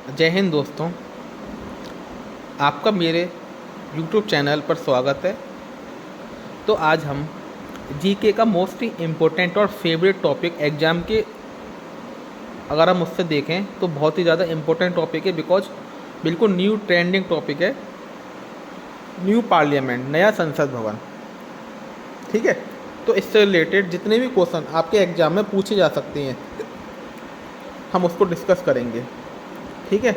जय हिंद दोस्तों, आपका मेरे YouTube चैनल पर स्वागत है। तो आज हम जीके का मोस्ट इम्पोर्टेंट और फेवरेट टॉपिक एग्ज़ाम के, अगर हम उससे देखें तो बहुत ही ज़्यादा इम्पोर्टेंट टॉपिक है, बिकॉज बिल्कुल न्यू ट्रेंडिंग टॉपिक है। न्यू पार्लियामेंट, नया संसद भवन। ठीक है, तो इससे रिलेटेड जितने भी क्वेश्चन आपके एग्ज़ाम में पूछे जा सकते हैं, हम उसको डिस्कस करेंगे। ठीक है,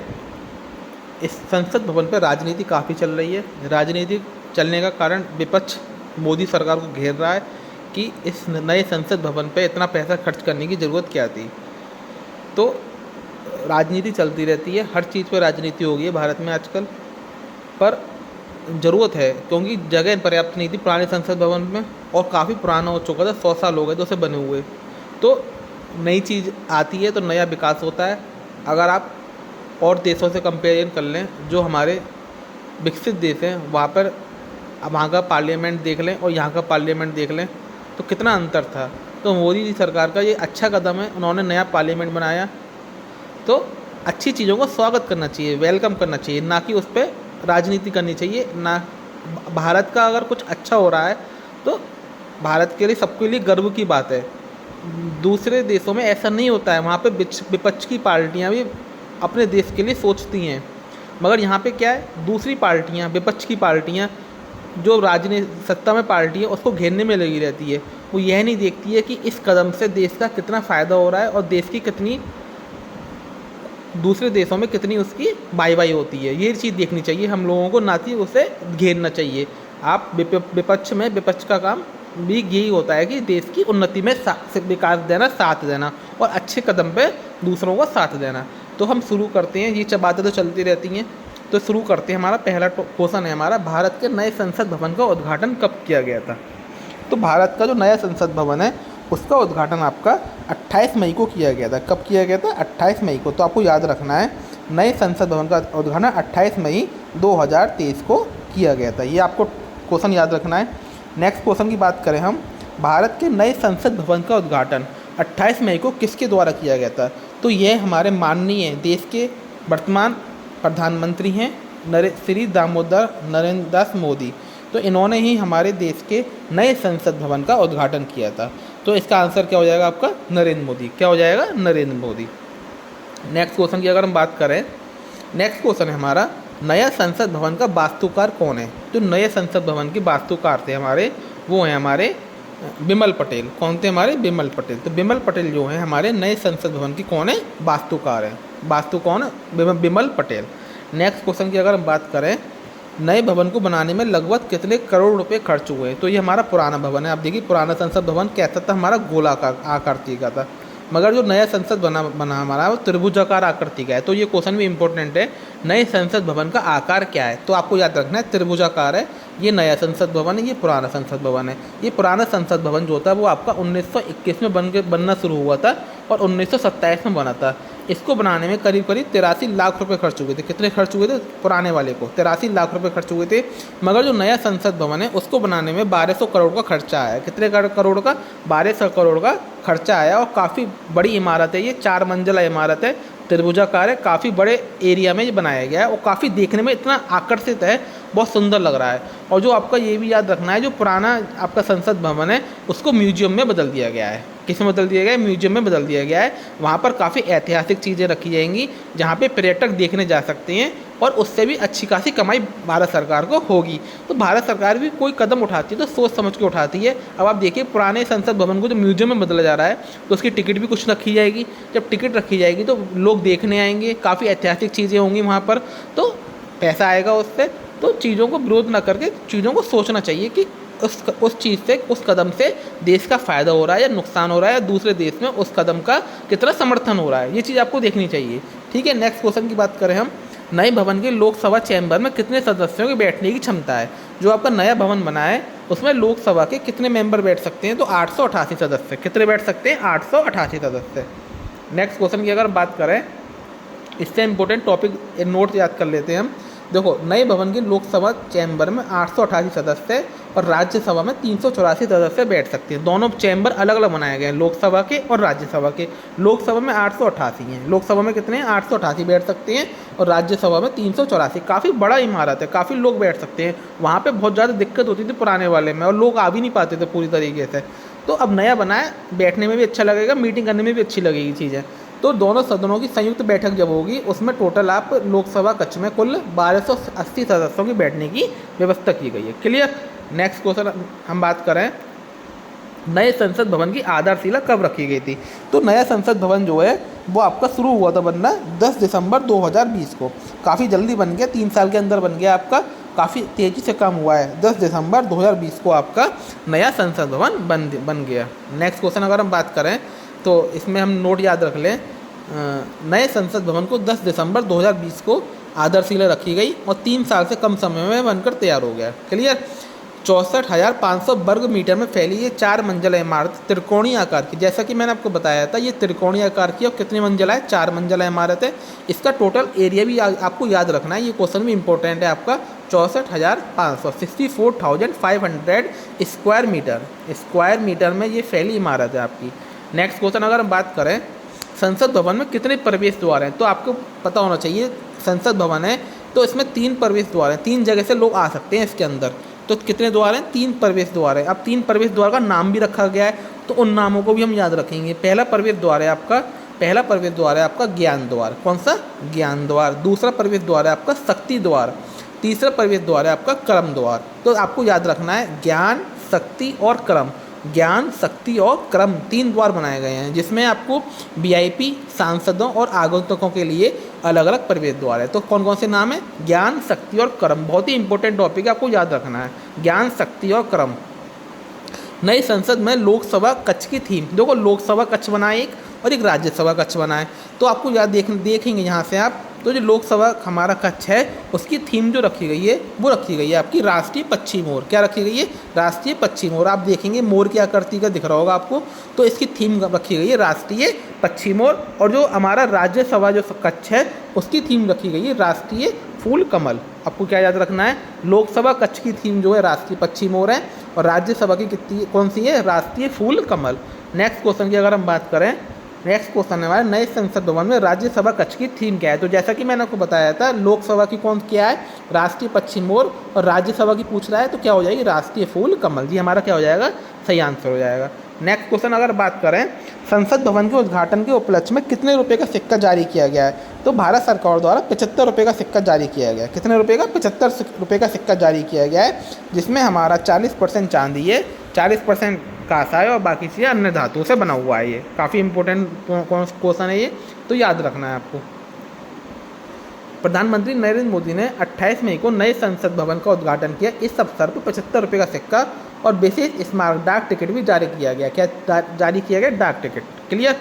इस संसद भवन पर राजनीति काफ़ी चल रही है। राजनीति चलने का कारण विपक्ष मोदी सरकार को घेर रहा है कि इस नए संसद भवन पे इतना पैसा खर्च करने की ज़रूरत क्या थी। तो राजनीति चलती रहती है, हर चीज़ पे राजनीति हो गई है भारत में आजकल, पर ज़रूरत है क्योंकि जगह पर्याप्त नहीं थी पुराने संसद भवन में, और काफ़ी पुराना हो चुका था, 100 साल हो गए तो उसे बने हुए। तो नई चीज़ आती है तो नया विकास होता है। अगर आप और देशों से कंपेरिजन कर लें, जो हमारे विकसित देश हैं, वहाँ का पार्लियामेंट देख लें और यहाँ का पार्लियामेंट देख लें तो कितना अंतर था। तो मोदी जी सरकार का ये अच्छा कदम है, उन्होंने नया पार्लियामेंट बनाया। तो अच्छी चीज़ों को स्वागत करना चाहिए, वेलकम करना चाहिए, ना कि उस पर राजनीति करनी चाहिए। ना भारत का अगर कुछ अच्छा हो रहा है तो भारत के लिए, सबके लिए गर्व की बात है। दूसरे देशों में ऐसा नहीं होता है, वहाँ पे विपक्ष की पार्टियाँ भी अपने देश के लिए सोचती हैं, मगर यहाँ पे क्या है, दूसरी पार्टियाँ, विपक्ष की पार्टियाँ, जो राजनीति सत्ता में पार्टी है, उसको घेरने में लगी रहती है। वो यह नहीं देखती है कि इस कदम से देश का कितना फ़ायदा हो रहा है और देश की कितनी, दूसरे देशों में कितनी उसकी वाई होती है। ये चीज़ देखनी चाहिए हम लोगों को, ना कि उसे घेरना चाहिए। आप विपक्ष में, विपक्ष का काम भी यही होता है कि देश की उन्नति में विकास देना, साथ देना, और अच्छे कदम पे दूसरों को साथ देना। तो हम शुरू करते हैं, ये बातें तो चलती रहती हैं। तो शुरू करते हैं। हमारा पहला क्वेश्चन है हमारा, भारत के नए संसद भवन का उद्घाटन कब किया गया था। तो भारत का जो नया संसद भवन है उसका उद्घाटन आपका 28 मई को किया गया था। कब किया गया था? 28 मई को। तो आपको याद रखना है, नए संसद भवन का उद्घाटन 28 मई 2023 को किया गया था। ये आपको क्वेश्चन याद रखना है। नेक्स्ट क्वेश्चन की बात करें हम, भारत के नए संसद भवन का उद्घाटन 28 मई को किसके द्वारा किया गया था। तो ये हमारे माननीय देश के वर्तमान प्रधानमंत्री हैं श्री दामोदर नरेंद्र दास मोदी। तो इन्होंने ही हमारे देश के नए संसद भवन का उद्घाटन किया था। तो इसका आंसर क्या हो जाएगा आपका? नरेंद्र मोदी। क्या हो जाएगा? नरेंद्र मोदी। नेक्स्ट क्वेश्चन की अगर हम बात करें, नेक्स्ट क्वेश्चन है हमारा, नया संसद भवन का वास्तुकार कौन है। जो नए संसद भवन के वास्तुकार थे हमारे, वो हैं हमारे बिमल पटेल। कौन थे? हमारे बिमल पटेल। तो बिमल पटेल जो हैं हमारे नए संसद भवन की कौन है? वास्तुकार हैं। वास्तु कौन? बिमल पटेल। नेक्स्ट क्वेश्चन की अगर हम बात करें, नए भवन को बनाने में लगभग कितने करोड़ रुपए खर्च हुए। तो ये हमारा पुराना भवन है। आप देखिए, पुराना संसद भवन कैसा था? हमारा गोलाकार आकृति का था, मगर जो नया संसद बना हमारा, वो त्रिभुजाकार आकृति का है। तो ये क्वेश्चन भी इंपॉर्टेंट है, नए संसद भवन का आकार क्या है। तो आपको याद रखना है, त्रिभुजाकार है। ये नया संसद भवन है, ये पुराना संसद भवन है। ये पुराना संसद भवन जो था वो आपका 1921 में बनना शुरू हुआ था और 1927 में बना था। इसको बनाने में करीब 83 लाख रुपए खर्च हुए थे। कितने खर्च हुए थे? पुराने वाले को 83 लाख रुपए खर्च हुए थे, मगर जो नया संसद भवन है उसको बनाने में 1200 करोड़ का खर्चा आया। कितने करोड़ का? 1200 करोड़ का खर्चा आया। और काफ़ी बड़ी इमारत है ये, 4 मंजिला इमारत है, त्रिभुजाकार है, काफ़ी बड़े एरिया में ये बनाया गया है और काफ़ी देखने में इतना आकर्षित है, बहुत सुंदर लग रहा है। और जो आपका ये भी याद रखना है, जो पुराना आपका संसद भवन है उसको म्यूजियम में बदल दिया गया है। किस में बदल दिया गया है? म्यूजियम में बदल दिया गया है। वहाँ पर काफ़ी ऐतिहासिक चीज़ें रखी जाएंगी, जहाँ पे पर्यटक देखने जा सकते हैं, और उससे भी अच्छी खासी कमाई भारत सरकार को होगी। तो भारत सरकार भी कोई कदम उठाती है तो सोच समझ के उठाती है। अब आप देखिए, पुराने संसद भवन को जो म्यूजियम में बदला जा रहा है तो उसकी टिकट भी कुछ रखी जाएगी। जब टिकट रखी जाएगी तो लोग देखने आएंगे, काफ़ी ऐतिहासिक चीज़ें होंगी वहाँ पर, तो पैसा आएगा उससे। तो चीज़ों को विरोध ना करके चीज़ों को सोचना चाहिए कि उस चीज़ से, उस कदम से देश का फ़ायदा हो रहा है या नुकसान हो रहा है, या दूसरे देश में उस कदम का कितना समर्थन हो रहा है। ये चीज़ आपको देखनी चाहिए। ठीक है, नेक्स्ट क्वेश्चन की बात करें हम, नए भवन के लोकसभा चैम्बर में कितने सदस्यों की बैठने की क्षमता है। जो आपका नया भवन बना है उसमें लोकसभा के कितने मेंबर बैठ सकते हैं? तो 888 सदस्य। कितने बैठ सकते हैं? 888 सदस्य। नेक्स्ट क्वेश्चन की अगर बात करें, इससे इंपॉर्टेंट टॉपिक नोट याद कर लेते हैं हम। देखो नए भवन की लोकसभा चैम्बर में 888 सदस्य और राज्यसभा में 384 सदस्य बैठ सकते हैं। दोनों चैम्बर अलग अलग बनाए गए हैं, लोकसभा के और राज्यसभा के। लोकसभा में 888 हैं, लोकसभा में कितने हैं 888 बैठ सकते हैं और राज्यसभा में 384। काफ़ी बड़ा इमारत है, काफ़ी लोग बैठ सकते हैं। वहाँ पे बहुत ज़्यादा दिक्कत होती थी पुराने वाले में और लोग आ भी नहीं पाते थे पूरी तरीके से। तो अब नया बना है, बैठने में भी अच्छा लगेगा, मीटिंग करने में भी अच्छी लगेगी चीज़ें। तो दोनों सदनों की संयुक्त बैठक जब होगी उसमें टोटल आप लोकसभा कक्ष में कुल 1280 सदस्यों की बैठने की व्यवस्था की गई है। क्लियर। नेक्स्ट क्वेश्चन हम बात करें, नए संसद भवन की आधारशिला कब रखी गई थी? तो नया संसद भवन जो है वो आपका शुरू हुआ था बनना 10 दिसंबर 2020 को। काफ़ी जल्दी बन गया, 3 साल के अंदर बन गया आपका, काफ़ी तेज़ी से काम हुआ है। 10 दिसंबर 2020 को आपका नया संसद भवन बन गया। नेक्स्ट क्वेश्चन अगर हम बात करें तो इसमें हम नोट याद रख लें, नए संसद भवन को 10 दिसंबर 2020 को आधारशिला रखी गई और 3 साल से कम समय में बनकर तैयार हो गया। क्लियर। 64,500 वर्ग मीटर में फैली ये 4 मंजिला इमारत त्रिकोणीय आकार की, जैसा कि मैंने आपको बताया था ये त्रिकोणीय आकार की और कितनी मंजिला है 4 मंजिला इमारत है। इसका टोटल एरिया भी आपको याद रखना है, ये क्वेश्चन भी इंपॉर्टेंट है आपका। 64,500 64,500 स्क्वायर मीटर में ये फैली इमारत है आपकी। नेक्स्ट क्वेश्चन अगर हम बात करें, संसद भवन में कितने प्रवेश द्वार हैं? तो आपको पता होना चाहिए संसद भवन है तो इसमें 3 प्रवेश द्वार हैं, 3 जगह से लोग आ सकते हैं इसके अंदर। तो कितने द्वार हैं? 3 प्रवेश द्वार है। अब 3 प्रवेश द्वार का नाम भी रखा गया है तो उन नामों को भी हम याद रखेंगे। पहला प्रवेश द्वार है आपका ज्ञान द्वार। कौन सा? ज्ञान द्वार। दूसरा प्रवेश द्वार है आपका शक्ति द्वार। तीसरा प्रवेश द्वार है आपका क्रम द्वार। तो आपको याद रखना है ज्ञान, शक्ति और क्रम। ज्ञान, शक्ति और क्रम 3 द्वार बनाए गए हैं जिसमें आपको वीआईपी, सांसदों और आगंतुकों के लिए अलग अलग प्रवेश द्वार है। तो कौन कौन से नाम है? ज्ञान, शक्ति और क्रम। बहुत ही इंपॉर्टेंट टॉपिक है, आपको याद रखना है ज्ञान, शक्ति और क्रम। नई संसद में लोकसभा कक्ष की थीम, देखो लोकसभा कक्ष बना है एक और एक राज्यसभा कक्ष बना है। तो आपको याद देखेंगे यहाँ से आप, तो जो लोकसभा हमारा कक्ष है उसकी थीम जो रखी गई है वो रखी गई है आपकी राष्ट्रीय पक्षी मोर। क्या रखी गई है? राष्ट्रीय पक्षी मोर। आप देखेंगे मोर की आकृति का दिख रहा होगा आपको, तो इसकी थीम रखी गई है राष्ट्रीय पक्षी मोर। और जो हमारा राज्यसभा जो कक्ष है उसकी थीम रखी गई है राष्ट्रीय फूल कमल। आपको क्या याद रखना है? लोकसभा कक्ष की थीम जो है राष्ट्रीय पक्षी मोर है और राज्यसभा की कितनी कौन सी है? राष्ट्रीय फूल कमल। नेक्स्ट क्वेश्चन की अगर हम बात करें, नेक्स्ट क्वेश्चन है हमारे नए संसद भवन में राज्यसभा कक्ष की थीम क्या है? तो जैसा कि मैंने आपको बताया था लोकसभा की कौन क्या है? राष्ट्रीय पक्षी मोर। और राज्यसभा की पूछ रहा है तो क्या हो जाएगी? राष्ट्रीय फूल कमल। जी हमारा क्या हो जाएगा? सही आंसर हो जाएगा। नेक्स्ट क्वेश्चन अगर बात करें, संसद भवन के उद्घाटन के उपलक्ष्य में कितने रुपए का सिक्का जारी किया गया है? तो भारत सरकार द्वारा 75 रुपये का सिक्का जारी किया गया है। कितने रुपये का? 75 रुपये का सिक्का जारी किया गया है, जिसमें हमारा 40% चांदी है, 40% कांसा है और बाकी चीज़ें अन्य धातुओं से बना हुआ है। ये काफ़ी इंपॉर्टेंट क्वेश्चन है ये, तो याद रखना है आपको। प्रधानमंत्री नरेंद्र मोदी ने 28 मई को नए संसद भवन का उद्घाटन किया। इस अवसर पर 75 रुपये का सिक्का और विशेष स्मारक डाक टिकट भी जारी किया गया। क्या जारी किया गया? डाक टिकट। क्लियर।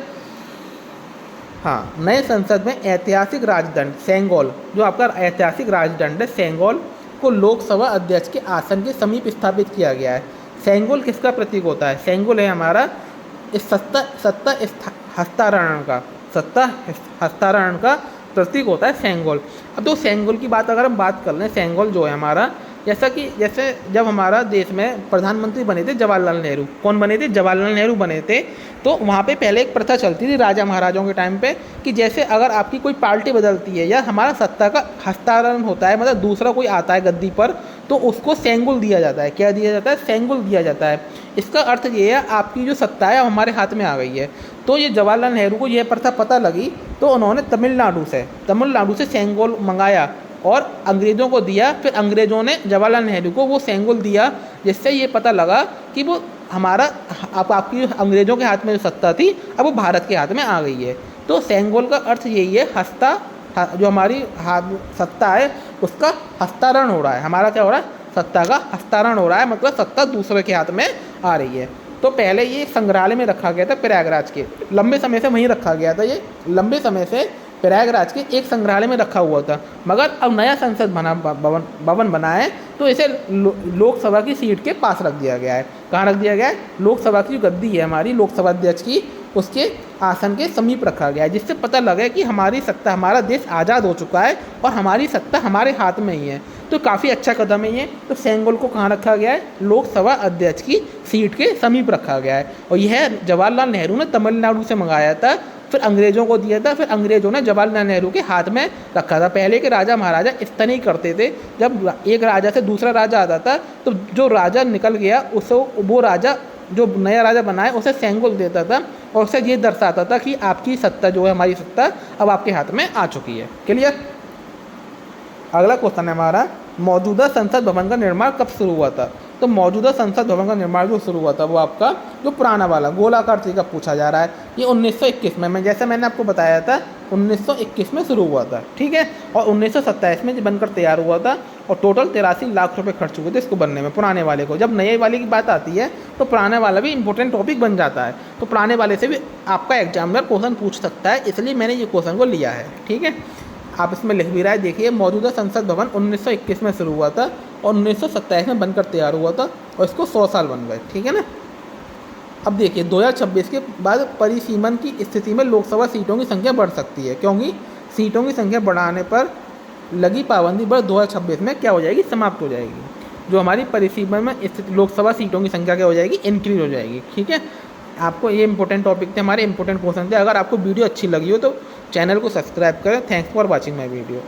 हाँ, नए संसद में ऐतिहासिक राजदंड सेंगोल, जो आपका ऐतिहासिक राजदंड है सेंगोल को लोकसभा अध्यक्ष के आसन के समीप स्थापित किया गया है। सेंगोल किसका प्रतीक होता है? सेंगोल है हमारा इस सत्ता हस्तांतरण का प्रतीक होता है सेंगोल। अब तो सेंगोल की बात अगर हम बात कर लें, सेंगोल जो है हमारा जैसे जब हमारा देश में प्रधानमंत्री बने थे जवाहरलाल नेहरू, कौन बने थे? जवाहरलाल नेहरू बने थे। तो वहाँ पे पहले एक प्रथा चलती थी राजा महाराजाओं के टाइम पे कि जैसे अगर आपकी कोई पार्टी बदलती है या हमारा सत्ता का हस्तांतरण होता है, मतलब दूसरा कोई आता है गद्दी पर, तो उसको सेंगुल दिया जाता है। क्या दिया जाता है? सेंगुल दिया जाता है। इसका अर्थ ये है आपकी जो सत्ता है हमारे हाथ में आ गई है। तो ये जवाहरलाल नेहरू को यह प्रथा पता लगी तो उन्होंने तमिलनाडु से सेंगोल मंगाया और अंग्रेज़ों को दिया। फिर अंग्रेज़ों ने जवाहरलाल नेहरू को वो सेंगुल दिया, जिससे ये पता लगा कि वो हमारा अब आपकी अंग्रेज़ों के हाथ में जो सत्ता थी अब वो भारत के हाथ में आ गई है। तो सेंगोल का अर्थ यही है जो हमारी सत्ता है उसका हस्तांतरण हो रहा है। हमारा क्या हो रहा है? सत्ता का हस्तांतरण हो रहा है, मतलब सत्ता दूसरे के हाथ में आ रही है। तो पहले ये संग्रहालय में रखा गया था प्रयागराज के, लंबे समय से वहीं रखा गया था। ये लंबे समय से प्रयागराज के एक संग्रहालय में रखा हुआ था, मगर अब नया संसद भवन बना है तो इसे लोकसभा की सीट के पास रख दिया गया है। कहाँ रख दिया गया है? लोकसभा की जो गद्दी है हमारी लोकसभा अध्यक्ष की, उसके आसन के समीप रखा गया है, जिससे पता लगे कि हमारी सत्ता, हमारा देश आज़ाद हो चुका है और हमारी सत्ता हमारे हाथ में ही है। तो काफ़ी अच्छा कदम है ये। तो सेंगोल को कहाँ रखा गया है? लोकसभा अध्यक्ष की सीट के समीप रखा गया है। और यह जवाहरलाल नेहरू ने तमिलनाडु से मंगाया था, फिर अंग्रेज़ों को दिया था, फिर अंग्रेज़ों ने जवाहरलाल नेहरू के हाथ में रखा था। पहले के राजा महाराजा इस तरह ही करते थे, जब एक राजा से दूसरा राजा आता था तो जो राजा निकल गया उसको वो राजा, जो नया राजा बना है, उसे सेंगोल देता था और उसे ये दर्शाता था कि आपकी सत्ता जो है, हमारी सत्ता अब आपके हाथ में आ चुकी है। क्लियर? अगला क्वेश्चन है हमारा, मौजूदा संसद भवन का निर्माण कब शुरू हुआ था? तो मौजूदा संसद भवन का निर्माण जो शुरू हुआ था वो आपका जो पुराना वाला गोलाकार का पूछा जा रहा है, ये 1921 में, जैसे मैंने आपको बताया था 1921 में शुरू हुआ था, ठीक है। और 1927 में बनकर तैयार हुआ था और टोटल 83 लाख रुपए खर्च हुए थे इसको बनने में, पुराने वाले को। जब नए वाले की बात आती है तो पुराने वाला भी इंपॉर्टेंट टॉपिक बन जाता है, तो पुराने वाले से भी आपका एग्जामिनर क्वेश्चन पूछ सकता है, इसलिए मैंने ये क्वेश्चन को लिया है, ठीक है। आप इसमें लिख भी रहा है, देखिए मौजूदा संसद भवन 1921 में शुरू हुआ था और 1927 में बनकर तैयार हुआ था और इसको 100 साल बन गए, ठीक है ना। अब देखिए 2026 के बाद परिसीमन की स्थिति में लोकसभा सीटों की संख्या बढ़ सकती है, क्योंकि सीटों की संख्या बढ़ाने पर लगी पाबंदी 2026 में क्या हो जाएगी? समाप्त हो जाएगी। जो हमारी परिसीमन में स्थित लोकसभा सीटों की संख्या क्या हो जाएगी? इंक्रीज हो जाएगी, ठीक है। आपको ये इंपॉर्टेंट टॉपिक थे, हमारे इंपॉर्टेंट क्वेश्चन थे। अगर आपको वीडियो अच्छी लगी हो तो चैनल को सब्सक्राइब करें। Thanks for watching my video.